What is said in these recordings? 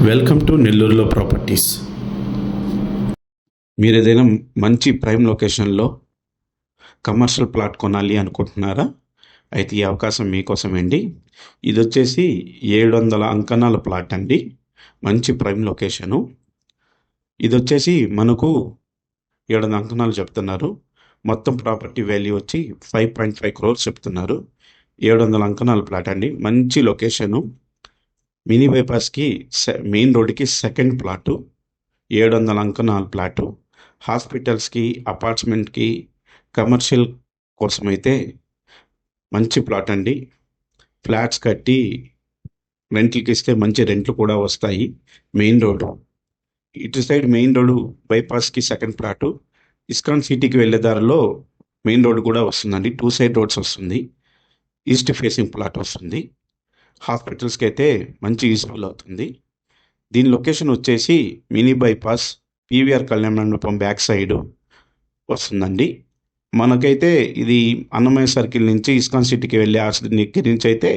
Welcome to నెల్లూరులో properties. మీరు ఏదైనా మంచి ప్రైమ్ లొకేషన్లో కమర్షియల్ ప్లాట్ కొనాలి అనుకుంటున్నారా? అయితే ఈ అవకాశం మీకోసమేండి. ఇది వచ్చేసి 700 అంకణాల ప్లాట్ అండి. మంచి ప్రైమ్ లొకేషను. ఇది వచ్చేసి మనకు 700 అంకణాలు చెప్తున్నారు. మొత్తం ప్రాపర్టీ వాల్యూ వచ్చి 5.5 crores చెప్తున్నారు. 700 అంకణాల ప్లాట్ అండి. మంచి లొకేషను. మినీ బైపాస్కి మెయిన్ రోడ్డుకి సెకండ్ ప్లాటు. 700 అంకణాల ప్లాటు. హాస్పిటల్స్కి, అపార్ట్మెంట్కి, కమర్షియల్ కోసమైతే మంచి ప్లాట్ అండి. ఫ్లాట్స్ కట్టి రెంట్లకి ఇస్తే మంచి రెంట్లు కూడా వస్తాయి. మెయిన్ రోడ్డు ఇటు సైడ్, మెయిన్ రోడ్డు బైపాస్కి సెకండ్ ప్లాటు. ఇస్కాన్ సిటీకి వెళ్ళే దారిలో మెయిన్ రోడ్డు కూడా వస్తుందండి. 2 సైడ్ రోడ్స్ వస్తుంది. ఈస్ట్ ఫేసింగ్ ప్లాట్ వస్తుంది. హాస్పిటల్స్కి అయితే మంచి యూస్ఫుల్ అవుతుంది. దీని లొకేషన్ వచ్చేసి మినీ బైపాస్ పీవీఆర్ కళ్యాణ మండపం బ్యాక్ సైడ్ వస్తుందండి. మనకైతే ఇది అన్నమయ్య సర్కిల్ నుంచి ఇస్కాన్ సిటీకి వెళ్ళే దగ్గర నుంచి అయితే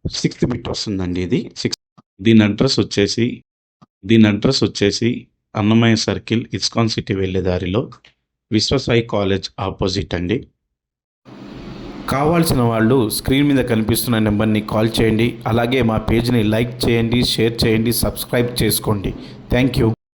6th బిట్ వస్తుందండి. ఇది 6. దీని అడ్రస్ వచ్చేసి అన్నమయ్య సర్కిల్, ఇస్కాన్ సిటీ వెళ్ళే దారిలో విశ్వసాయి కాలేజ్ ఆపోజిట్ అండి. కావాల్సిన వాళ్ళు స్క్రీన్ మీద కనిపిస్తున్న నెంబర్ని కాల్ చేయండి. అలాగే మా పేజ్ని లైక్ చేయండి, షేర్ చేయండి, సబ్స్క్రైబ్ చేసుకోండి. Thank you.